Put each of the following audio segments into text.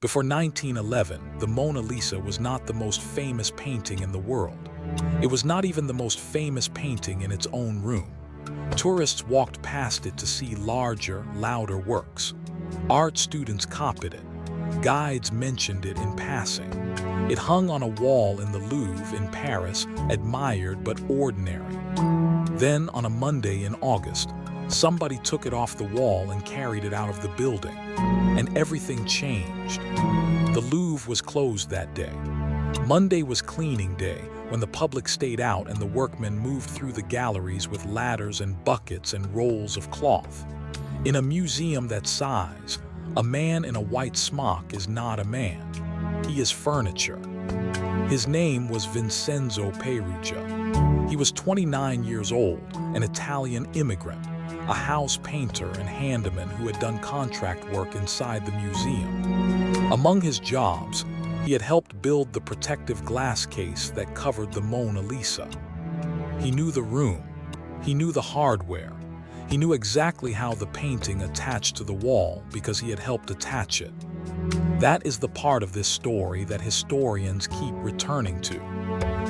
Before 1911, the Mona Lisa was not the most famous painting in the world. It was not even the most famous painting in its own room. Tourists walked past it to see larger, louder works. Art students copied it. Guides mentioned it in passing. It hung on a wall in the Louvre in Paris, admired but ordinary. Then, on a Monday in August, somebody took it off the wall and carried it out of the building, and everything changed. The Louvre was closed that day. Monday was cleaning day, when the public stayed out and the workmen moved through the galleries with ladders and buckets and rolls of cloth. In a museum that size, a man in a white smock is not a man. He is furniture. His name was Vincenzo Peruggia. He was 29 years old, an Italian immigrant, a house painter and handyman who had done contract work inside the museum. Among his jobs, he had helped build the protective glass case that covered the Mona Lisa. He knew the room. He knew the hardware. He knew exactly how the painting attached to the wall because he had helped attach it. That is the part of this story that historians keep returning to.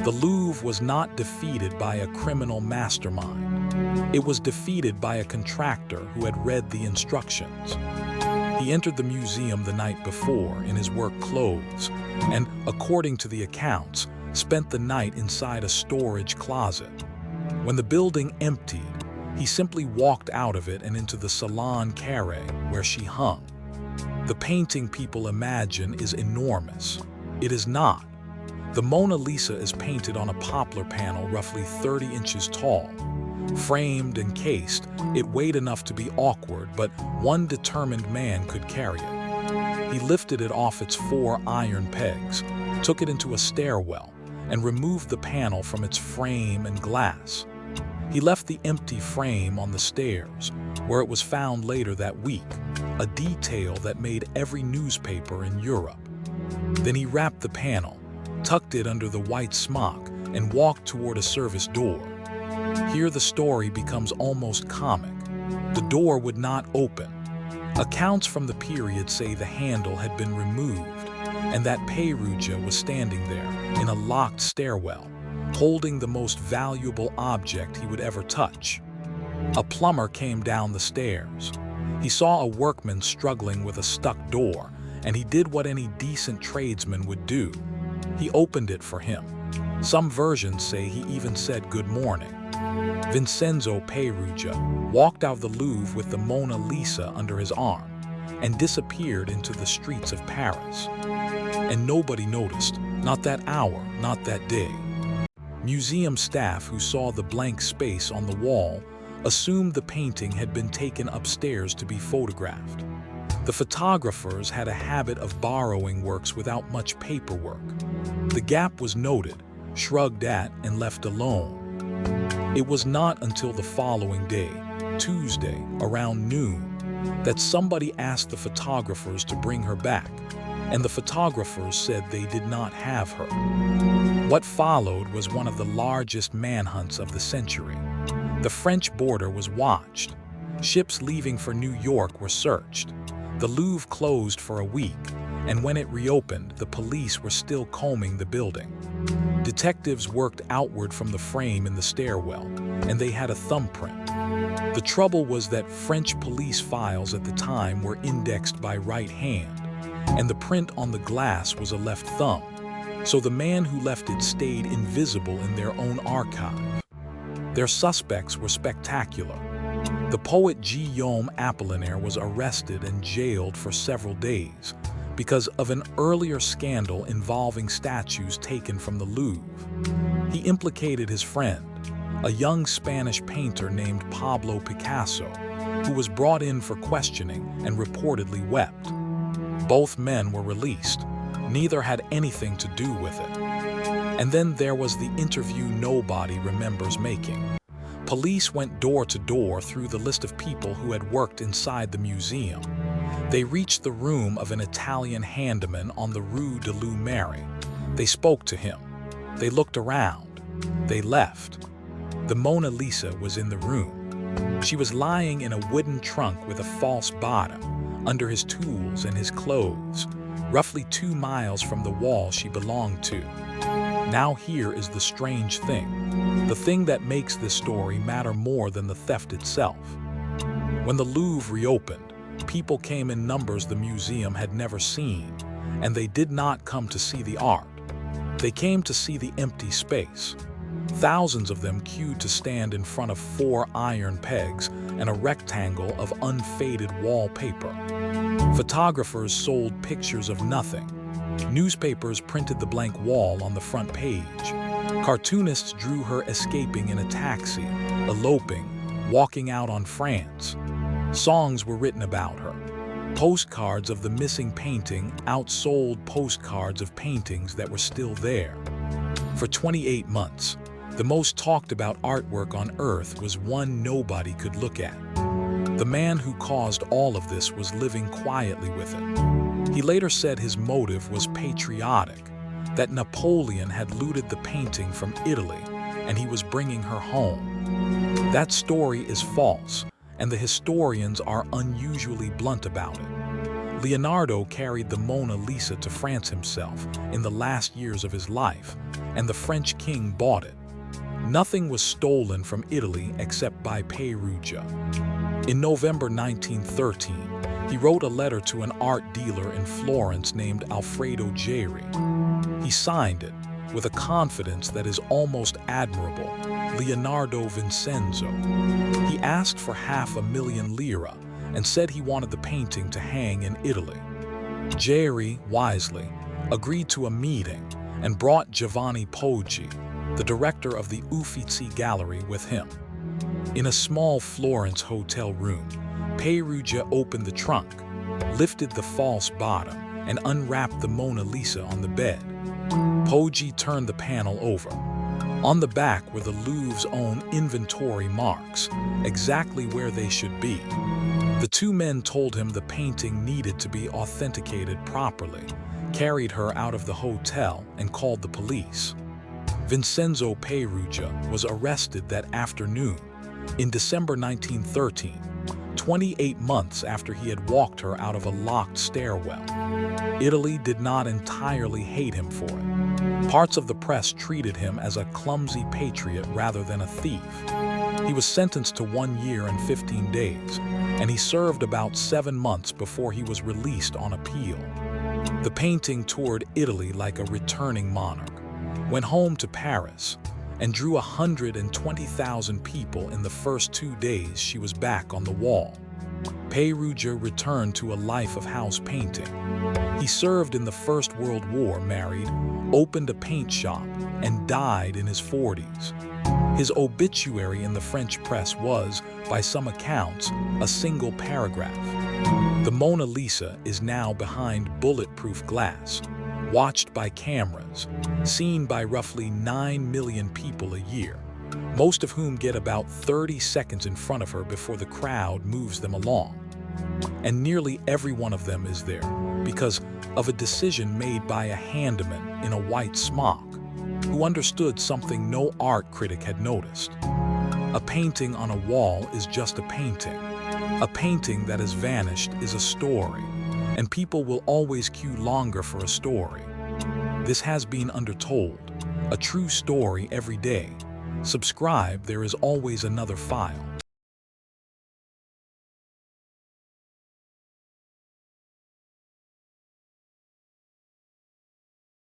The Louvre was not defeated by a criminal mastermind. It was defeated by a contractor who had read the instructions. He entered the museum the night before in his work clothes and, according to the accounts, spent the night inside a storage closet. When the building emptied, he simply walked out of it and into the Salon Carré where she hung. The painting people imagine is enormous. It is not. The Mona Lisa is painted on a poplar panel roughly 30 inches tall. Framed and cased, it weighed enough to be awkward, but one determined man could carry it. He lifted it off its 4 iron pegs, took it into a stairwell, and removed the panel from its frame and glass. He left the empty frame on the stairs, where it was found later that week, a detail that made every newspaper in Europe. Then he wrapped the panel, tucked it under the white smock, and walked toward a service door. Here the story becomes almost comic. The door would not open. Accounts from the period say the handle had been removed, and that Peruggia was standing there in a locked stairwell, holding the most valuable object he would ever touch. A plumber came down the stairs. He saw a workman struggling with a stuck door, and he did what any decent tradesman would do. He opened it for him. Some versions say he even said good morning. Vincenzo Peruggia walked out of the Louvre with the Mona Lisa under his arm and disappeared into the streets of Paris. And nobody noticed, not that hour, not that day. Museum staff who saw the blank space on the wall assumed the painting had been taken upstairs to be photographed. The photographers had a habit of borrowing works without much paperwork. The gap was noted, shrugged at, and left alone. It was not until the following day, Tuesday, around noon, that somebody asked the photographers to bring her back, and the photographers said they did not have her. What followed was one of the largest manhunts of the century. The French border was watched. Ships leaving for New York were searched. The Louvre closed for a week, and when it reopened, the police were still combing the building. Detectives worked outward from the frame in the stairwell, and they had a thumbprint. The trouble was that French police files at the time were indexed by right hand, and the print on the glass was a left thumb, so the man who left it stayed invisible in their own archive. Their suspects were spectacular. The poet Guillaume Apollinaire was arrested and jailed for several days because of an earlier scandal involving statues taken from the Louvre. He implicated his friend, a young Spanish painter named Pablo Picasso, who was brought in for questioning and reportedly wept. Both men were released. Neither had anything to do with it. And then there was the interview nobody remembers making. Police went door to door through the list of people who had worked inside the museum. They reached the room of an Italian handyman on the Rue de Louvre. They spoke to him. They looked around. They left. The Mona Lisa was in the room. She was lying in a wooden trunk with a false bottom, under his tools and his clothes. roughly 2 miles from the wall she belonged to. Now here is the strange thing, the thing that makes this story matter more than the theft itself. When the Louvre reopened, people came in numbers the museum had never seen, and they did not come to see the art. They came to see the empty space. Thousands of them queued to stand in front of 4 iron pegs and a rectangle of unfaded wallpaper. Photographers sold pictures of nothing. Newspapers printed the blank wall on the front page. Cartoonists drew her escaping in a taxi, eloping, walking out on France. Songs were written about her. Postcards of the missing painting outsold postcards of paintings that were still there. For 28 months, the most talked about artwork on Earth was one nobody could look at. The man who caused all of this was living quietly with it. He later said his motive was patriotic, that Napoleon had looted the painting from Italy and he was bringing her home. That story is false, and the historians are unusually blunt about it. Leonardo carried the Mona Lisa to France himself in the last years of his life, and the French king bought it. Nothing was stolen from Italy except by Perugia. In November 1913, he wrote a letter to an art dealer in Florence named Alfredo Geri. He signed it, with a confidence that is almost admirable, Leonardo Vincenzo. He asked for $500,000 and said he wanted the painting to hang in Italy. Geri, wisely, agreed to a meeting and brought Giovanni Poggi, the director of the Uffizi Gallery, with him. In a small Florence hotel room, Perugia opened the trunk, lifted the false bottom, and unwrapped the Mona Lisa on the bed. Poggi turned the panel over. On the back were the Louvre's own inventory marks, exactly where they should be. The two men told him the painting needed to be authenticated properly, carried her out of the hotel, and called the police. Vincenzo Perugia was arrested that afternoon, in December 1913, 28 months after he had walked her out of a locked stairwell. Italy did not entirely hate him for it. Parts of the press treated him as a clumsy patriot rather than a thief. He was sentenced to 1 year and 15 days, and he served about 7 months before he was released on appeal. The painting toured Italy like a returning monarch, went home to Paris, and drew 120,000 people in the first 2 days she was back on the wall. Perugia returned to a life of house painting. He served in the First World War, married, opened a paint shop, and died in his 40s. His obituary in the French press was, by some accounts, a single paragraph. The Mona Lisa is now behind bulletproof glass, watched by cameras, seen by roughly 9 million people a year, most of whom get about 30 seconds in front of her before the crowd moves them along. And nearly every one of them is there because of a decision made by a handyman in a white smock, who understood something no art critic had noticed. A painting on a wall is just a painting. A painting that has vanished is a story, and people will always queue longer for a story. This has been undertold, a true story every day. Subscribe, there is always another file.